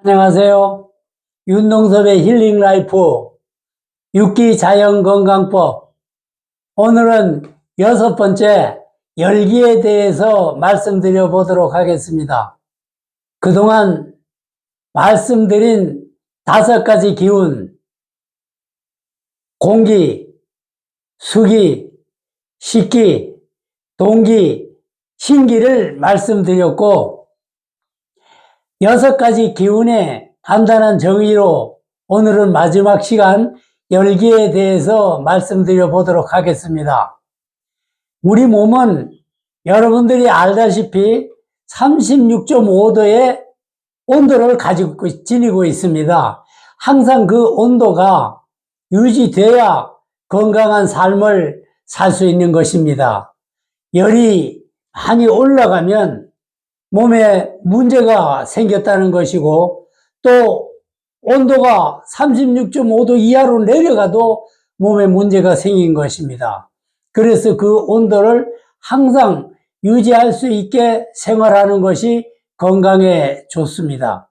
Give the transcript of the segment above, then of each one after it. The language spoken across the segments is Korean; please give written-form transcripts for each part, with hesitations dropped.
안녕하세요. 윤동섭의 힐링라이프 6기 자연건강법. 오늘은 6번째 열기에 대해서 말씀드려 보도록 하겠습니다. 그동안 말씀드린 5가지 기운, 공기, 수기, 식기, 동기, 신기를 말씀드렸고, 6가지 기운의 간단한 정의로 오늘은 마지막 시간 열기에 대해서 말씀드려 보도록 하겠습니다. 우리 몸은 여러분들이 알다시피 36.5도의 온도를 가지고 지니고 있습니다. 항상 그 온도가 유지돼야 건강한 삶을 살 수 있는 것입니다. 열이 많이 올라가면 몸에 문제가 생겼다는 것이고, 또 온도가 36.5도 이하로 내려가도 몸에 문제가 생긴 것입니다. 그래서 그 온도를 항상 유지할 수 있게 생활하는 것이 건강에 좋습니다.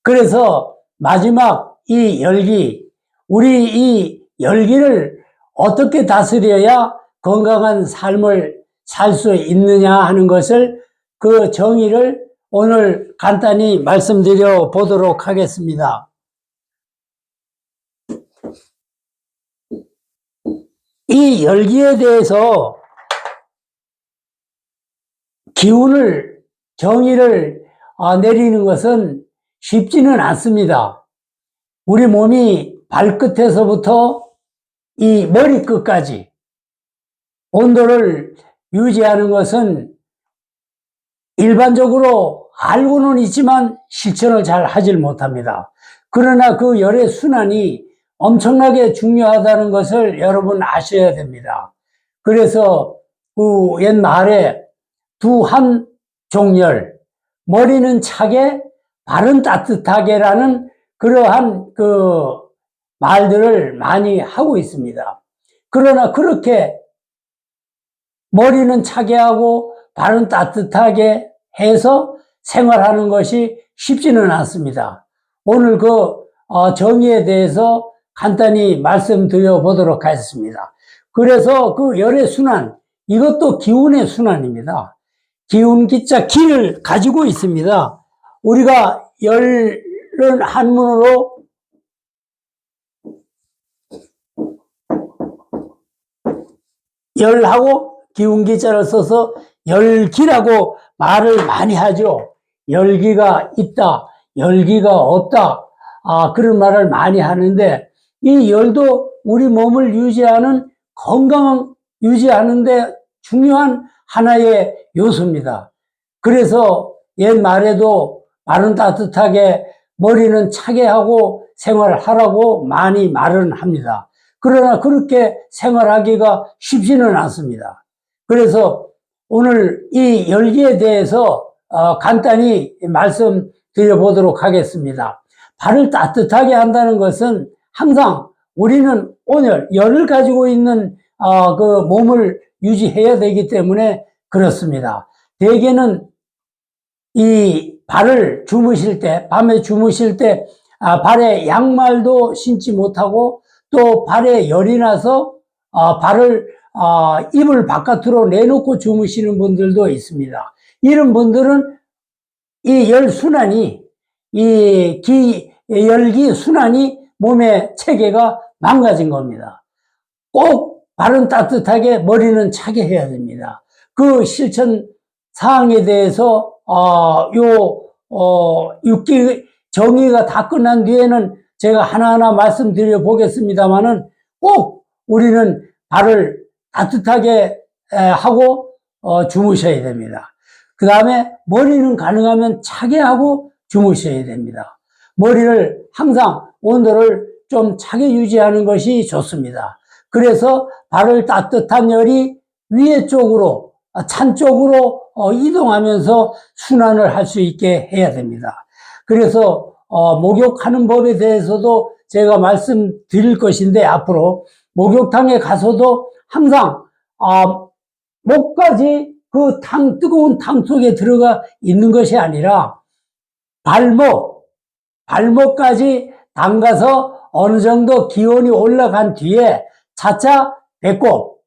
그래서 마지막 이 열기, 우리 이 열기를 어떻게 다스려야 건강한 삶을 살 수 있느냐 하는 것을, 그 정의를 오늘 간단히 말씀드려 보도록 하겠습니다. 이 열기에 대해서 정의를 내리는 것은 쉽지는 않습니다. 우리 몸이 발끝에서부터 이 머리끝까지 온도를 유지하는 것은 일반적으로 알고는 있지만 실천을 잘 하질 못합니다. 그러나 그 열의 순환이 엄청나게 중요하다는 것을 여러분 아셔야 됩니다. 그래서 그 옛말에 두한 종열, 머리는 차게 발은 따뜻하게라는 그러한 그 말들을 많이 하고 있습니다. 그러나 그렇게 머리는 차게 하고 발은 따뜻하게 해서 생활하는 것이 쉽지는 않습니다. 오늘 그 정의에 대해서 간단히 말씀드려 보도록 하겠습니다. 그래서 그 열의 순환, 이것도 기운의 순환입니다. 기운기자 기를 가지고 있습니다. 우리가 열은 한문으로 열하고 기운기자를 써서 열기라고 말을 많이 하죠. 열기가 있다, 열기가 없다, 그런 말을 많이 하는데, 이 열도 우리 몸을 유지하는, 건강 유지하는데 중요한 하나의 요소입니다. 그래서 옛말에도 발은 따뜻하게 머리는 차게 하고 생활하라고 많이 말은 합니다. 그러나 그렇게 생활하기가 쉽지는 않습니다. 그래서 오늘 이 열기에 대해서 간단히 말씀드려 보도록 하겠습니다. 발을 따뜻하게 한다는 것은 항상 우리는 온열, 열을 가지고 있는 그 몸을 유지해야 되기 때문에 그렇습니다. 대개는 이 발을 주무실 때, 밤에 주무실 때 발에 양말도 신지 못하고, 또 발에 열이 나서 이불 바깥으로 내놓고 주무시는 분들도 있습니다. 이런 분들은 이 열순환이, 열기 순환이 몸의 체계가 망가진 겁니다. 꼭 발은 따뜻하게 머리는 차게 해야 됩니다. 그 실천 사항에 대해서 6기 정의가 다 끝난 뒤에는 제가 하나하나 말씀드려 보겠습니다만은, 꼭 우리는 발을 따뜻하게 하고 주무셔야 됩니다. 그 다음에 머리는 가능하면 차게 하고 주무셔야 됩니다. 머리를 항상 온도를 좀 차게 유지하는 것이 좋습니다. 그래서 발을 따뜻한 열이 위에 쪽으로, 찬 쪽으로 이동하면서 순환을 할 수 있게 해야 됩니다. 그래서 목욕하는 법에 대해서도 제가 말씀드릴 것인데, 앞으로 목욕탕에 가서도 항상 목까지 그 뜨거운 탕 속에 들어가 있는 것이 아니라 발목 발목까지 담가서 어느 정도 기온이 올라간 뒤에 차차 배꼽,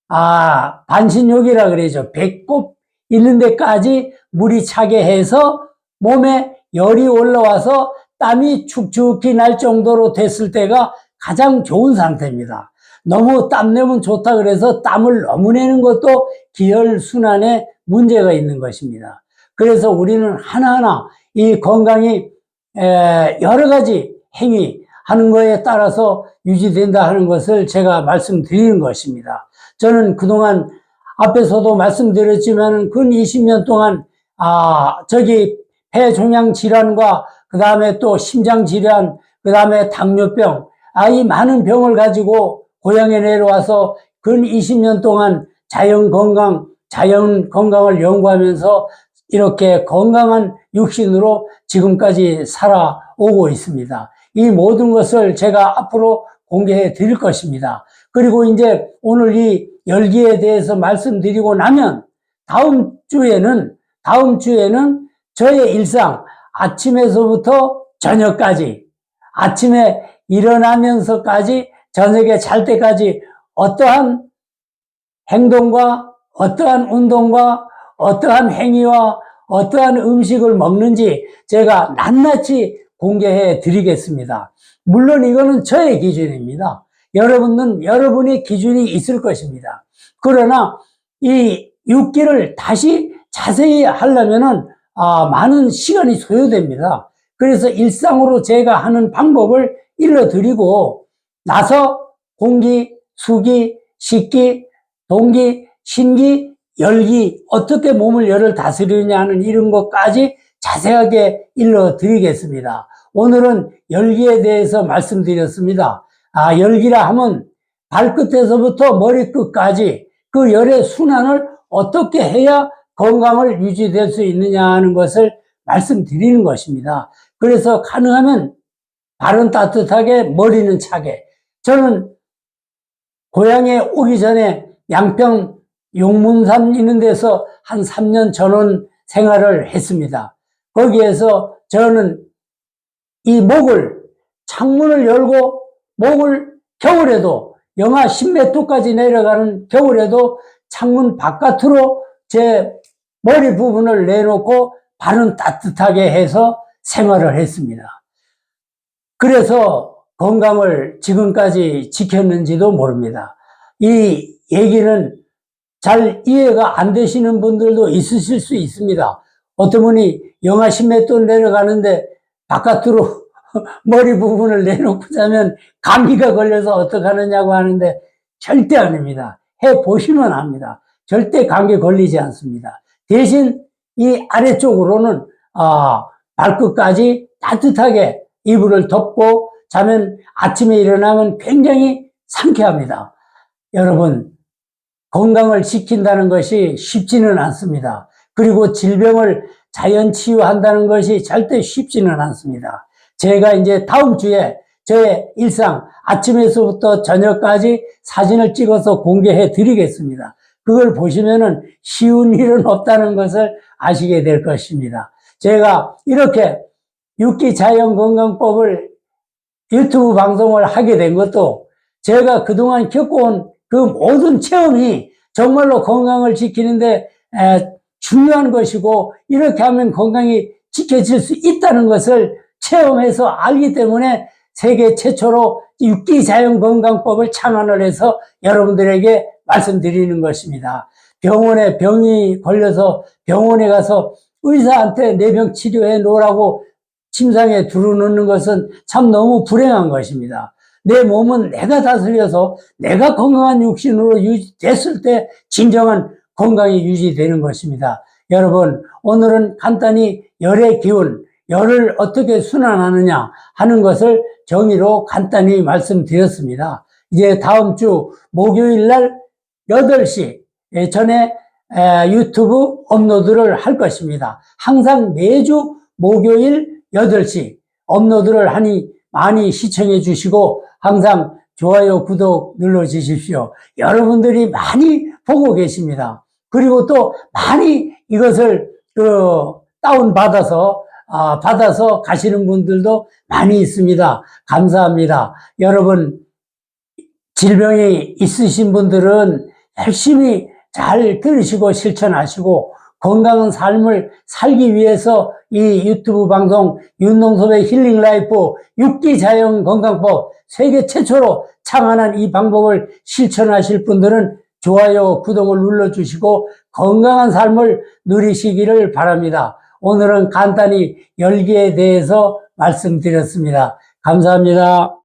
반신욕이라 그러죠. 배꼽 있는 데까지 물이 차게 해서 몸에 열이 올라와서 땀이 축축히 날 정도로 됐을 때가 가장 좋은 상태입니다. 너무 땀 내면 좋다 그래서 땀을 너무 내는 것도 기혈순환에 문제가 있는 것입니다. 그래서 우리는 하나하나 이 건강이 여러 가지 행위하는 거에 따라서 유지된다 하는 것을 제가 말씀드리는 것입니다. 저는 그동안 앞에서도 말씀드렸지만 근 20년 동안 폐종양 질환과 그 다음에 또 심장 질환, 그 다음에 당뇨병, 이 많은 병을 가지고 고향에 내려와서 근 20년 동안 자연 건강을 연구하면서 이렇게 건강한 육신으로 지금까지 살아오고 있습니다. 이 모든 것을 제가 앞으로 공개해 드릴 것입니다. 그리고 이제 오늘 이 열기에 대해서 말씀드리고 나면 다음 주에는 저의 일상, 아침에서부터 저녁까지, 아침에 일어나면서까지 저녁에 잘 때까지 어떠한 행동과 어떠한 운동과 어떠한 행위와 어떠한 음식을 먹는지 제가 낱낱이 공개해 드리겠습니다. 물론 이거는 저의 기준입니다. 여러분은 여러분의 기준이 있을 것입니다. 그러나 이 6기를 다시 자세히 하려면은 많은 시간이 소요됩니다. 그래서 일상으로 제가 하는 방법을 일러드리고 나서 공기, 수기, 식기, 동기, 신기, 열기, 어떻게 몸을 열을 다스리느냐 하는 이런 것까지 자세하게 일러드리겠습니다. 오늘은 열기에 대해서 말씀드렸습니다. 열기라 하면 발끝에서부터 머리끝까지 그 열의 순환을 어떻게 해야 건강을 유지될 수 있느냐 하는 것을 말씀드리는 것입니다. 그래서 가능하면 발은 따뜻하게 머리는 차게. 저는 고향에 오기 전에 양평 용문산 있는 데서 한 3년 전원 생활을 했습니다. 거기에서 저는 이 창문을 열고 겨울에도 영하 10몇 도까지 내려가는 겨울에도 창문 바깥으로 제 머리 부분을 내놓고 발은 따뜻하게 해서 생활을 했습니다. 그래서 건강을 지금까지 지켰는지도 모릅니다. 이 얘기는 잘 이해가 안 되시는 분들도 있으실 수 있습니다. 어떤 분이 영하 10몇 도 내려가는데 바깥으로 머리 부분을 내놓고 자면 감기가 걸려서 어떡하느냐고 하는데 절대 아닙니다. 해보시면 압니다. 절대 감기 걸리지 않습니다. 대신 이 아래쪽으로는 발끝까지 따뜻하게 이불을 덮고 자면 아침에 일어나면 굉장히 상쾌합니다. 여러분, 건강을 지킨다는 것이 쉽지는 않습니다. 그리고 질병을 자연 치유한다는 것이 절대 쉽지는 않습니다. 제가 이제 다음 주에 저의 일상 아침에서부터 저녁까지 사진을 찍어서 공개해 드리겠습니다. 그걸 보시면은 쉬운 일은 없다는 것을 아시게 될 것입니다. 제가 이렇게 6기 자연건강법을 유튜브 방송을 하게 된 것도 제가 그동안 겪어온 그 모든 체험이 정말로 건강을 지키는데 중요한 것이고 이렇게 하면 건강이 지켜질 수 있다는 것을 체험해서 알기 때문에 세계 최초로 6기 자연건강법을 창안을 해서 여러분들에게 말씀드리는 것입니다. 병원에 병이 걸려서 병원에 가서 의사한테 내 병 치료해 놓으라고 침상에 두루놓는 것은 참 너무 불행한 것입니다. 내 몸은 내가 다스려서 내가 건강한 육신으로 유지됐을 때 진정한 건강이 유지되는 것입니다. 여러분, 오늘은 간단히 열의 기운, 열을 어떻게 순환하느냐 하는 것을 정의로 간단히 말씀드렸습니다. 이제 다음 주 목요일 날 8시 전에 유튜브 업로드를 할 것입니다. 항상 매주 목요일 8시 업로드를 하니 많이 시청해 주시고 항상 좋아요, 구독 눌러 주십시오. 여러분들이 많이 보고 계십니다. 그리고 또 많이 이것을 다운받아서 받아서 가시는 분들도 많이 있습니다. 감사합니다. 여러분, 질병이 있으신 분들은 열심히 잘 들으시고 실천하시고 건강한 삶을 살기 위해서 이 유튜브 방송 윤동섭의 힐링 라이프 육기자연 건강법 세계 최초로 창안한 이 방법을 실천하실 분들은 좋아요, 구독을 눌러주시고 건강한 삶을 누리시기를 바랍니다. 오늘은 간단히 열기에 대해서 말씀드렸습니다. 감사합니다.